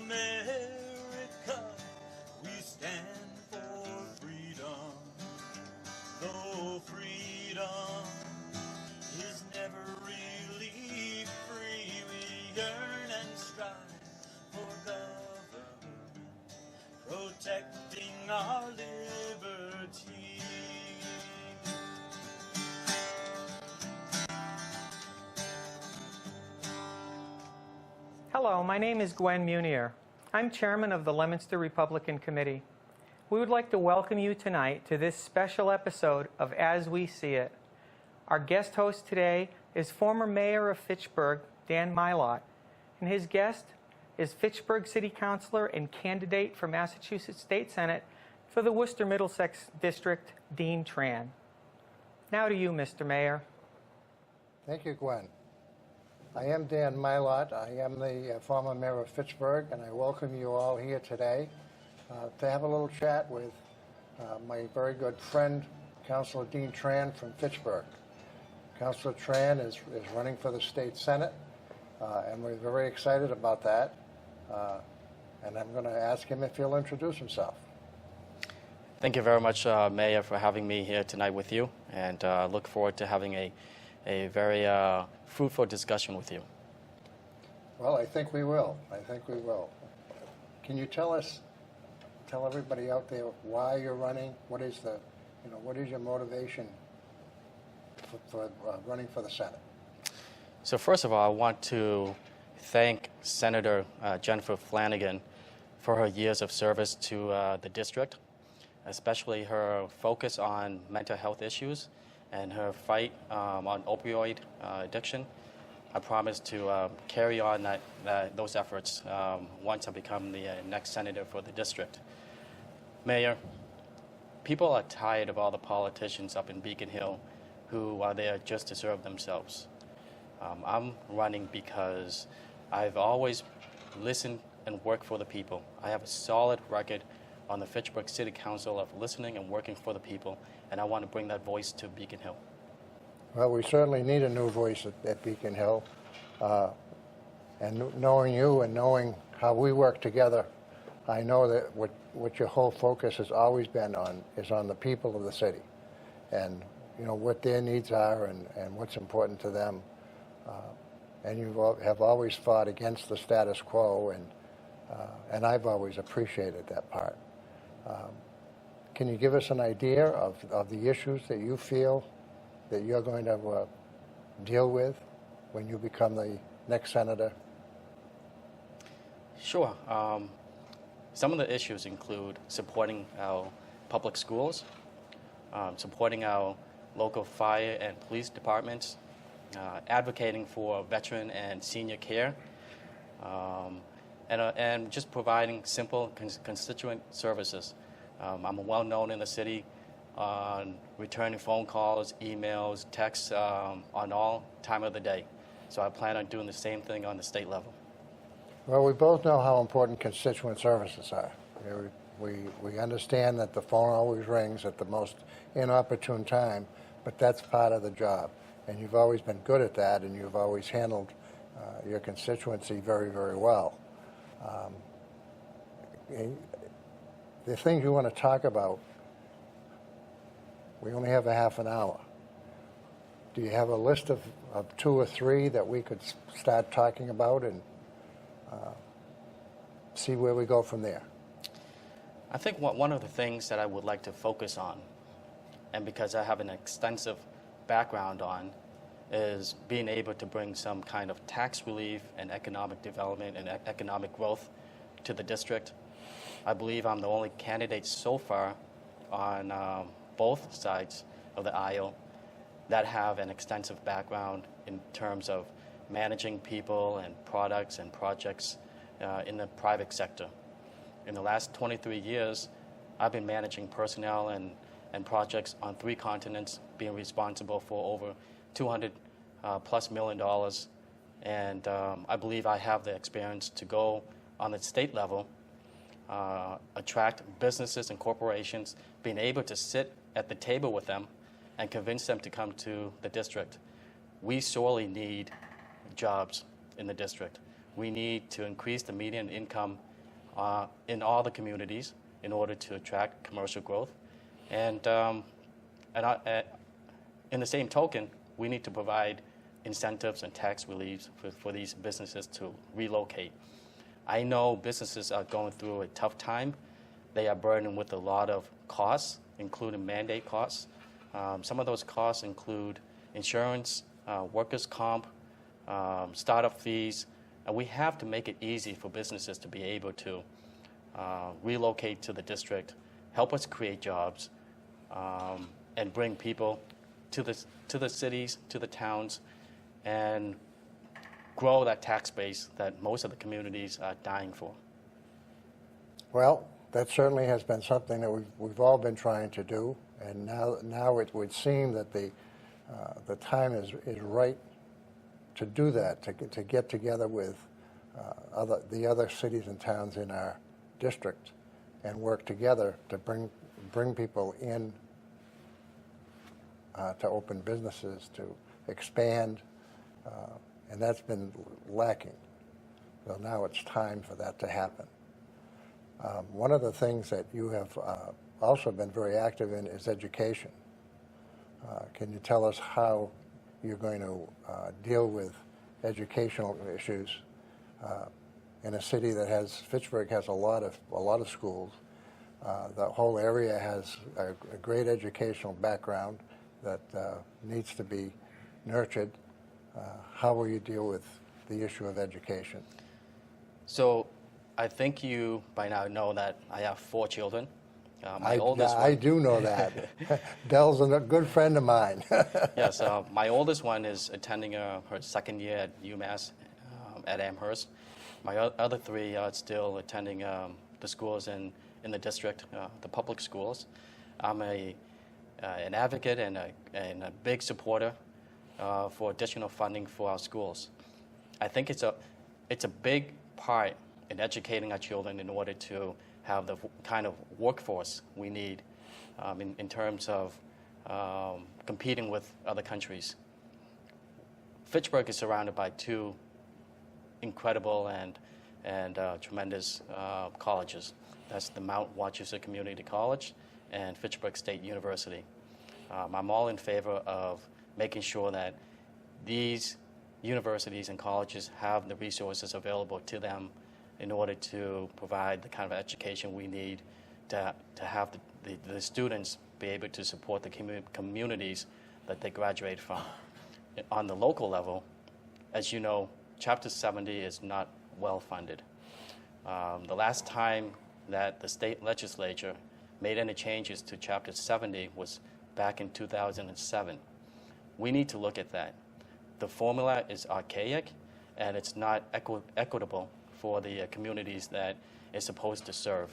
America, we stand for freedom. Though freedom is never really free, we yearn and strive for government, protecting our liberty. Hello, my name is Gwen Munier. I'm chairman of the Leominster Republican Committee. We would like to welcome you tonight to this special episode of As We See It. Our guest host today is former mayor of Fitchburg, Dan Mylott, and his guest is Fitchburg City Councilor and candidate for Massachusetts State Senate for the Worcester Middlesex District, Dean Tran. Now to you, Mr. Mayor. Thank you, Gwen. I am Dan Mylott. I am the former mayor of Fitchburg, and I welcome you all here today to have a little chat with my very good friend, Councilor Dean Tran from Fitchburg. Councilor Tran is running for the state senate, and we're very excited about that. And I'm going to ask him if he'll introduce himself. Thank you very much, Mayor, for having me here tonight with you, and look forward to having a very fruitful discussion with you. Well, I think we will. Can you tell everybody out there why you're running? What is your motivation for running for the Senate? So first of all, I want to thank Senator Jennifer Flanagan for her years of service to the district, especially her focus on mental health issues and her fight on opioid addiction. I promise to carry on those efforts once I become the next senator for the district. Mayor, people are tired of all the politicians up in Beacon Hill who are there just to serve themselves. I'm running because I've always listened and worked for the people. I have a solid record on the Fitchburg City Council of listening and working for the people, and I want to bring that voice to Beacon Hill. Well, we certainly need a new voice at Beacon Hill. And knowing you and knowing how we work together, I know that what your whole focus has always been on is on the people of the city, and what their needs are and what's important to them. And you have always fought against the status quo, and I've always appreciated that part. Can you give us an idea of the issues that you feel that you're going to deal with when you become the next senator? Sure. Some of the issues include supporting our public schools, supporting our local fire and police departments, advocating for veteran and senior care, and just providing simple constituent services. I'm well known in the city on returning phone calls, emails, texts on all time of the day. So I plan on doing the same thing on the state level. Well, we both know how important constituent services are. We understand that the phone always rings at the most inopportune time, but that's part of the job. And you've always been good at that, and you've always handled your constituency very, very well. The things you want to talk about, we only have a half an hour. Do you have a list of 2 or 3 that we could start talking about and see where we go from there? I think one of the things that I would like to focus on, and because I have an extensive background on, is being able to bring some kind of tax relief and economic development and economic growth to the district. I believe I'm the only candidate so far on both sides of the aisle that have an extensive background in terms of managing people and products and projects in the private sector. In the last 23 years, I've been managing personnel and projects on 3 continents, being responsible for over $200+ million. And I believe I have the experience to go on the state level, attract businesses and corporations, being able to sit at the table with them and convince them to come to the district. We sorely need jobs in the district. We need to increase the median income in all the communities in order to attract commercial growth. And in the same token, we need to provide incentives and tax reliefs for these businesses to relocate. I know businesses are going through a tough time. They are burdened with a lot of costs, including mandate costs. Some of those costs include insurance, workers' comp, startup fees, and we have to make it easy for businesses to be able to relocate to the district, help us create jobs, and bring people to the cities, to the towns, and grow that tax base that most of the communities are dying for. Well, that certainly has been something that we've all been trying to do, and now it would seem that the time is right to do that, to get together with the other cities and towns in our district and work together to bring people in to open businesses, to expand, and that's been lacking. So now it's time for that to happen. One of the things that you have also been very active in is education. Can you tell us how you're going to deal with educational issues in a city that Fitchburg has a lot of schools. The whole area has a great educational background that needs to be nurtured. How will you deal with the issue of education? So I think you by now know that I have 4 children. I do know that. Dell's a good friend of mine. Yes, my oldest one is attending her second year at UMass at Amherst. My other 3 are still attending the schools in the district, the public schools. I'm an advocate and a big supporter for additional funding for our schools. I think it's a big part in educating our children in order to have the kind of workforce we need in terms of competing with other countries. Fitchburg is surrounded by 2 incredible and tremendous colleges. That's the Mount Wachusett Community College and Fitchburg State University. I'm all in favor of making sure that these universities and colleges have the resources available to them in order to provide the kind of education we need to have the students be able to support the communities that they graduate from. On the local level, as you know, Chapter 70 is not well funded. The last time that the state legislature made any changes to Chapter 70 was back in 2007. We need to look at that. The formula is archaic and it's not equitable for the communities that it's supposed to serve.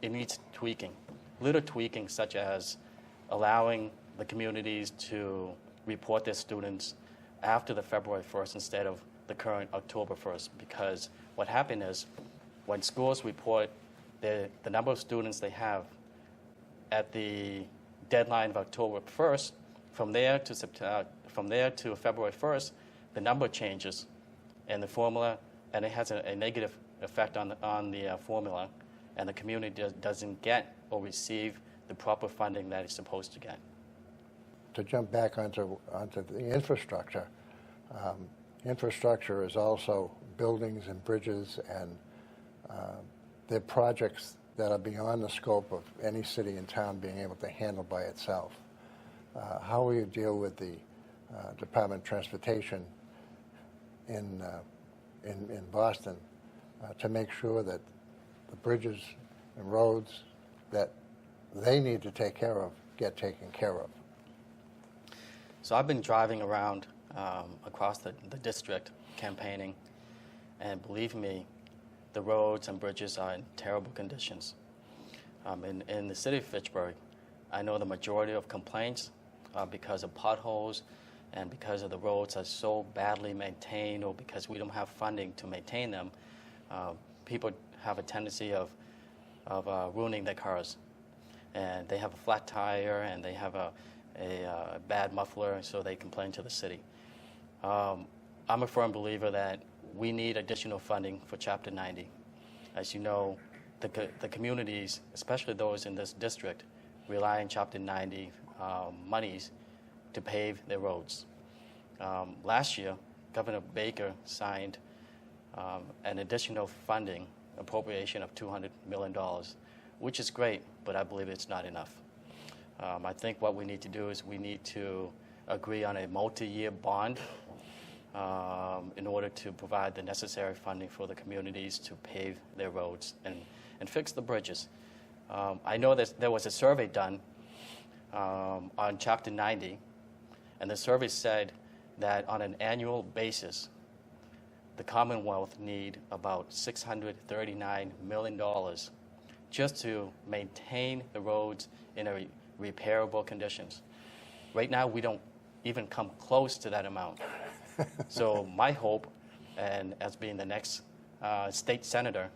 It needs tweaking. Little tweaking such as allowing the communities to report their students after the February 1st instead of the current October 1st, because what happened is when schools report the number of students they have at the deadline of October 1st, from there to February 1st, the number changes and the formula, and it has a negative effect on the formula, and the community doesn't get or receive the proper funding that it's supposed to get. To jump back onto the infrastructure, infrastructure is also buildings and bridges and they're projects that are beyond the scope of any city and town being able to handle by itself. How will you deal with the Department of Transportation in Boston to make sure that the bridges and roads that they need to take care of get taken care of? So I've been driving around across the district campaigning, and believe me, the roads and bridges are in terrible conditions. In the city of Fitchburg, I know the majority of complaints are because of potholes and because of the roads are so badly maintained, or because we don't have funding to maintain them. People have a tendency of ruining their cars, and they have a flat tire and they have a bad muffler, so they complain to the city. I'm a firm believer that we need additional funding for Chapter 90. As you know, the communities, especially those in this district, rely on Chapter 90 monies to pave their roads. Last year, Governor Baker signed an additional funding appropriation of $200 million, which is great, but I believe it's not enough. I think what we need to do is we need to agree on a multi-year bond in order to provide the necessary funding for the communities to pave their roads and fix the bridges. I know that there was a survey done on Chapter 90, and the survey said that on an annual basis, the Commonwealth need about $639 million just to maintain the roads in a repairable conditions. Right now, we don't even come close to that amount. So my hope, and as being the next state senator,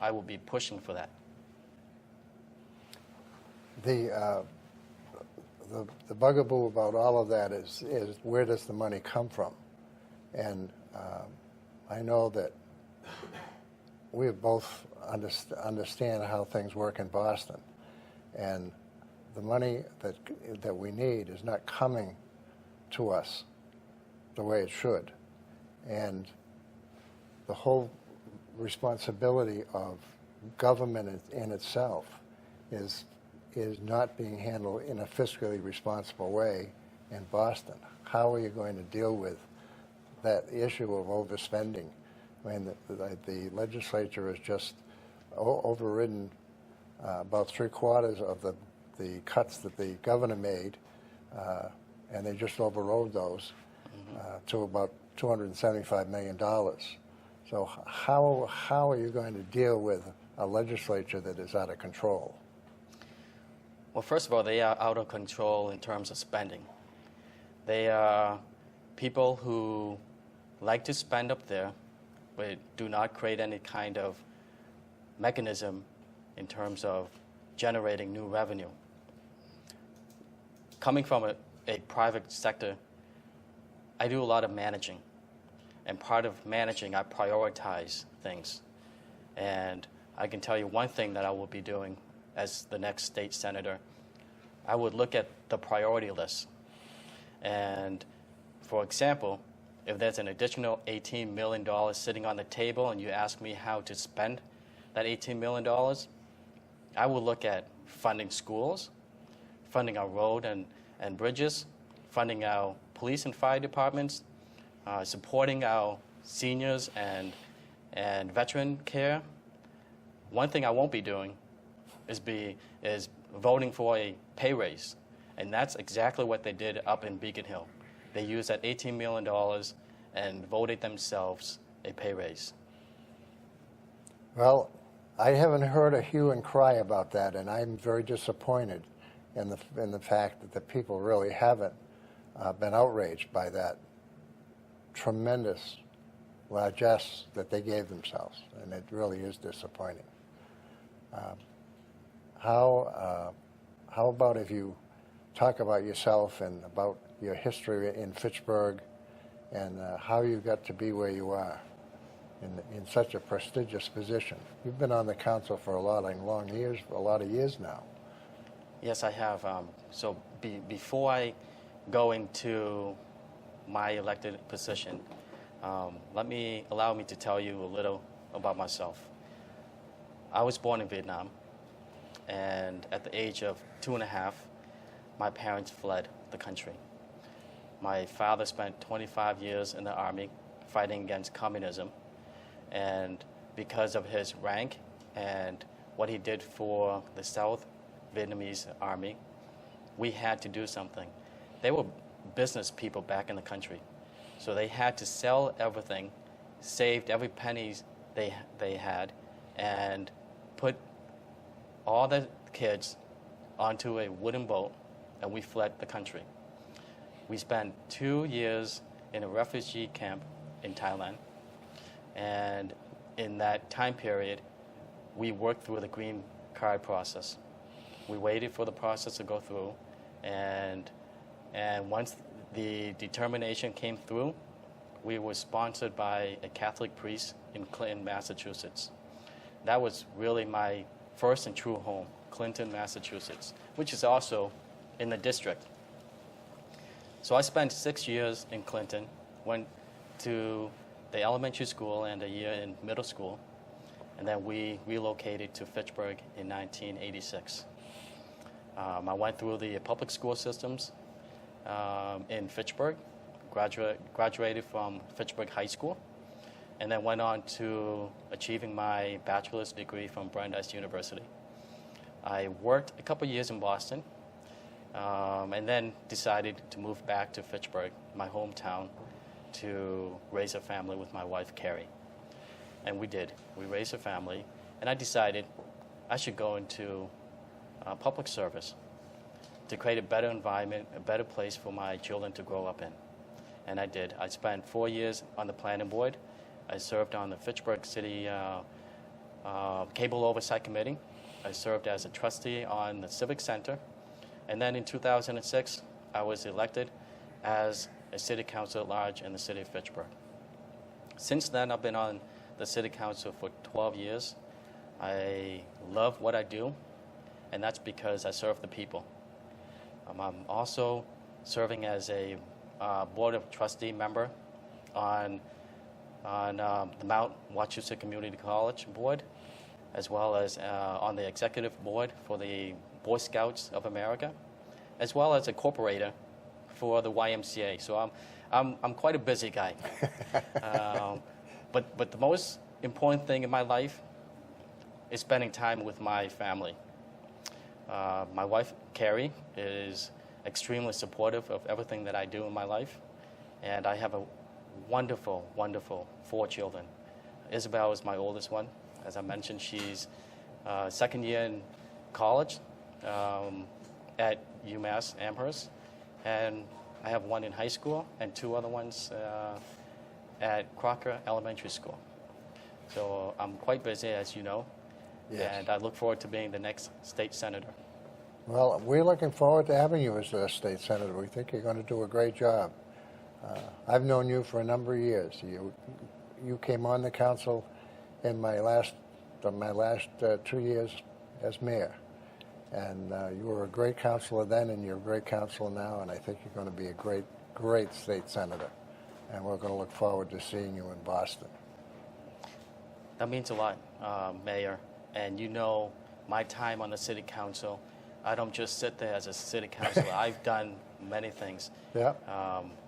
I will be pushing for that. The bugaboo about all of that is where does the money come from? And I know that we both understand how things work in Boston, and the money that we need is not coming to us the way it should. And the whole responsibility of government in itself is not being handled in a fiscally responsible way in Boston. How are you going to deal with that issue of overspending? I mean, the legislature has just overridden about 3/4 of the cuts that the governor made, and they just overrode those to about $275 million. So how are you going to deal with a legislature that is out of control? Well, first of all, they are out of control in terms of spending. They are people who like to spend up there, but do not create any kind of mechanism in terms of generating new revenue. Coming from a private sector, I do a lot of managing. And part of managing, I prioritize things. And I can tell you one thing that I will be doing as the next state senator. I would look at the priority list. And for example, if there's an additional $18 million sitting on the table and you ask me how to spend that $18 million, I will look at funding schools, funding our road and bridges, funding our police and fire departments, supporting our seniors and veteran care. One thing I won't be doing is voting for a pay raise, and that's exactly what they did up in Beacon Hill. They used that $18 million and voted themselves a pay raise. Well, I haven't heard a hue and cry about that, and I'm very disappointed in the fact that the people really haven't been outraged by that tremendous largesse that they gave themselves, and it really is disappointing. How about if you talk about yourself and about your history in Fitchburg and how you got to be where you are in such a prestigious position? You've been on the council for a lot of years now. Yes, I have. So before I go into my elected position, allow me to tell you a little about myself. I was born in Vietnam, and at the age of 2.5, my parents fled the country. My father spent 25 years in the army fighting against communism, and because of his rank and what he did for the South Vietnamese army, we had to do something. They were business people back in the country, so they had to sell everything, saved every penny they had, and put all the kids onto a wooden boat, and we fled the country. We spent 2 years in a refugee camp in Thailand, and in that time period, we worked through the green card process. We waited for the process to go through, and once the determination came through, we were sponsored by a Catholic priest in Clinton, Massachusetts. that was really my first and true home, Clinton, Massachusetts, which is also in the district. So I spent 6 years in Clinton, went to the elementary school and a year in middle school, and then we relocated to Fitchburg in 1986. I went through the public school systems in Fitchburg, graduated from Fitchburg High School, and then went on to achieving my bachelor's degree from Brandeis University. I worked a couple years in Boston, and then decided to move back to Fitchburg, my hometown, to raise a family with my wife, Carrie. And we did. We raised a family, and I decided I should go into public service to create a better environment, a better place for my children to grow up in. And I did. I spent 4 years on the planning board. I served on the Fitchburg City Cable Oversight Committee. I served as a trustee on the Civic Center. And then in 2006, I was elected as a city council at large in the city of Fitchburg. Since then, I've been on the city council for 12 years. I love what I do, and that's because I serve the people. I'm also serving as a board of trustee member on the Mount Wachusett Community College board, as well as on the executive board for the Boy Scouts of America, as well as a corporator for the YMCA. So I'm quite a busy guy. But the most important thing in my life is spending time with my family. My wife, Carrie, is extremely supportive of everything that I do in my life, and I have a wonderful, wonderful 4 children. Isabel is my oldest one. As I mentioned, she's second year in college at UMass Amherst, and I have one in high school and 2 other ones at Crocker Elementary School. So I'm quite busy, as you know, Yes. and I look forward to being the next state senator. Well, we're looking forward to having you as the state senator. We think you're going to do a great job. I've known you for a number of years. You came on the council in my last 2 years as mayor, and you were a great councilor then, and you're a great councilor now. And I think you're going to be a great state senator. And we're going to look forward to seeing you in Boston. That means a lot, Mayor. And you know, my time on the city council, I don't just sit there as a city councilor. I've done many things. Yeah.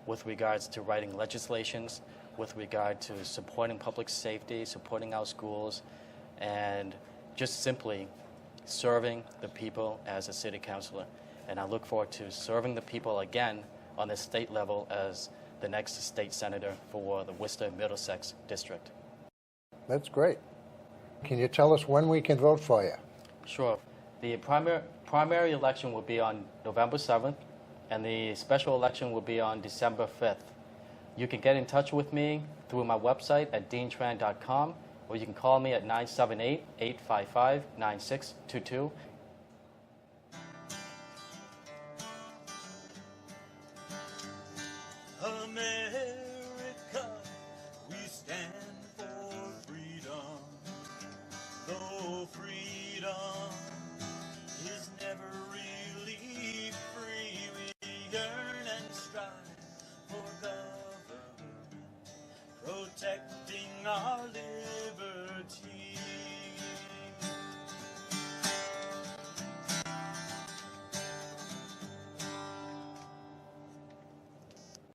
With regards to writing legislations, with regard to supporting public safety, supporting our schools, and just simply serving the people as a city councilor. And I look forward to serving the people again on the state level as the next state senator for the Worcester-Middlesex district. That's great. Can you tell us when we can vote for you? Sure. The primary election will be on November 7th, and the special election will be on December 5th. You can get in touch with me through my website at deantran.com, or you can call me at 978-855-9622. America, we stand for freedom. Though freedom